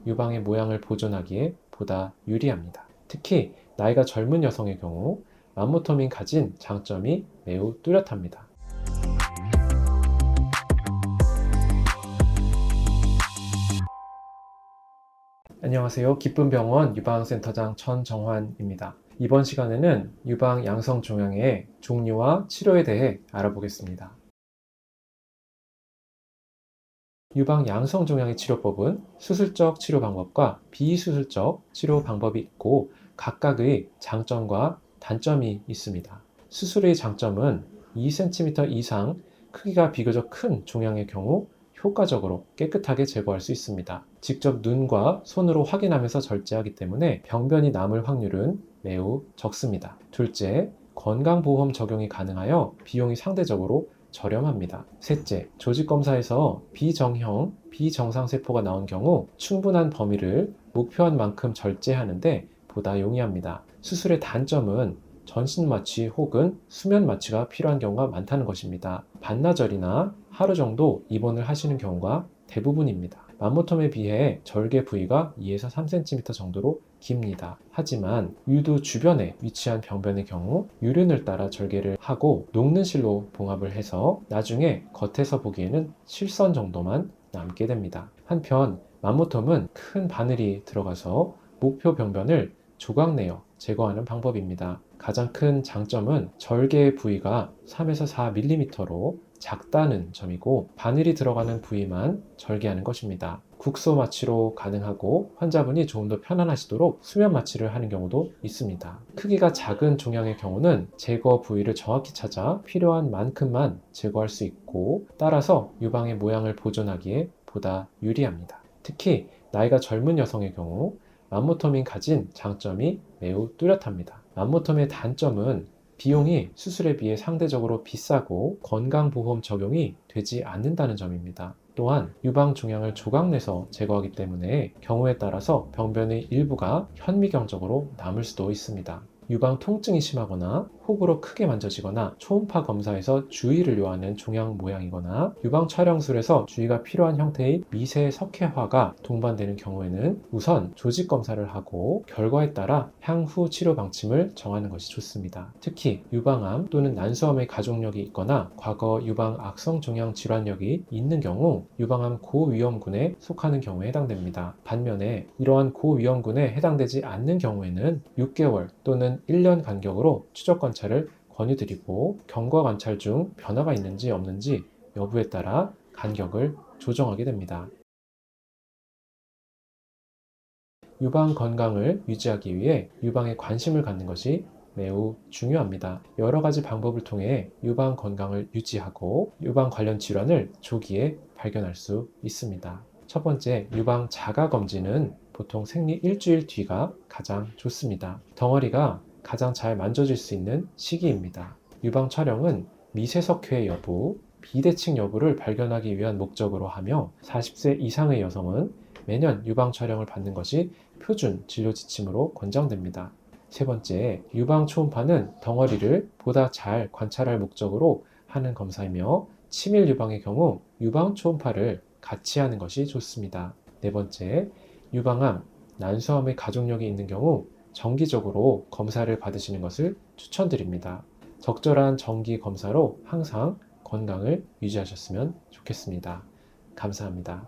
유방의 모양을 보존하기에 보다 유리합니다. 특히 나이가 젊은 여성의 경우 맘모톰이 가진 장점이 매우 뚜렷합니다. 안녕하세요. 기쁨병원 유방센터장 전정환입니다. 이번 시간에는 유방 양성 종양의 종류와 치료에 대해 알아보겠습니다. 유방 양성 종양의 치료법은 수술적 치료 방법과 비수술적 치료 방법이 있고 각각의 장점과 단점이 있습니다. 수술의 장점은 2cm 이상 크기가 비교적 큰 종양의 경우 효과적으로 깨끗하게 제거할 수 있습니다. 직접 눈과 손으로 확인하면서 절제하기 때문에 병변이 남을 확률은 매우 적습니다. 둘째, 건강보험 적용이 가능하여 비용이 상대적으로 저렴합니다. 셋째, 조직검사에서 비정형, 비정상세포가 나온 경우 충분한 범위를 목표한 만큼 절제하는데 보다 용이합니다. 수술의 단점은 전신 마취 혹은 수면 마취가 필요한 경우가 많다는 것입니다. 반나절이나 하루 정도 입원을 하시는 경우가 대부분입니다. 맘모톰에 비해 절개 부위가 2에서 3cm 정도로 깁니다. 하지만 유두 주변에 위치한 병변의 경우 유륜을 따라 절개를 하고 녹는 실로 봉합을 해서 나중에 겉에서 보기에는 실선 정도만 남게 됩니다. 한편 맘모톰은 큰 바늘이 들어가서 목표 병변을 조각내어 제거하는 방법입니다. 가장 큰 장점은 절개 부위가 3에서 4mm로 작다는 점이고 바늘이 들어가는 부위만 절개하는 것입니다. 국소 마취로 가능하고 환자분이 조금 더 편안하시도록 수면 마취를 하는 경우도 있습니다. 크기가 작은 종양의 경우는 제거 부위를 정확히 찾아 필요한 만큼만 제거할 수 있고 따라서 유방의 모양을 보존하기에 보다 유리합니다. 특히 나이가 젊은 여성의 경우 맘모톰이 가진 장점이 매우 뚜렷합니다. 맘모톰의 단점은 비용이 수술에 비해 상대적으로 비싸고 건강보험 적용이 되지 않는다는 점입니다. 또한 유방 종양을 조각내서 제거하기 때문에 경우에 따라서 병변의 일부가 현미경적으로 남을 수도 있습니다. 유방 통증이 심하거나 호구로 크게 만져지거나 초음파 검사에서 주의를 요하는 종양 모양이거나 유방 촬영술에서 주의가 필요한 형태의 미세 석회화가 동반되는 경우에는 우선 조직 검사를 하고 결과에 따라 향후 치료 방침을 정하는 것이 좋습니다. 특히 유방암 또는 난소암의 가족력이 있거나 과거 유방 악성 종양 질환력이 있는 경우 유방암 고위험군에 속하는 경우에 해당됩니다. 반면에 이러한 고위험군에 해당되지 않는 경우에는 6개월 또는 1년 간격으로 추적 관찰을 권유드리고 경과 관찰 중 변화가 있는지 없는지 여부에 따라 간격을 조정하게 됩니다. 유방 건강을 유지하기 위해 유방에 관심을 갖는 것이 매우 중요합니다. 여러 가지 방법을 통해 유방 건강을 유지하고 유방 관련 질환을 조기에 발견할 수 있습니다. 첫 번째, 유방 자가 검진은 보통 생리 일주일 뒤가 가장 좋습니다. 덩어리가 가장 잘 만져질 수 있는 시기입니다. 유방 촬영은 미세석회 여부, 비대칭 여부를 발견하기 위한 목적으로 하며 40세 이상의 여성은 매년 유방 촬영을 받는 것이 표준 진료 지침으로 권장됩니다. 세 번째, 유방 초음파는 덩어리를 보다 잘 관찰할 목적으로 하는 검사이며 치밀 유방의 경우 유방 초음파를 같이 하는 것이 좋습니다. 네 번째, 유방암, 난소암의 가족력이 있는 경우 정기적으로 검사를 받으시는 것을 추천드립니다. 적절한 정기 검사로 항상 건강을 유지하셨으면 좋겠습니다. 감사합니다.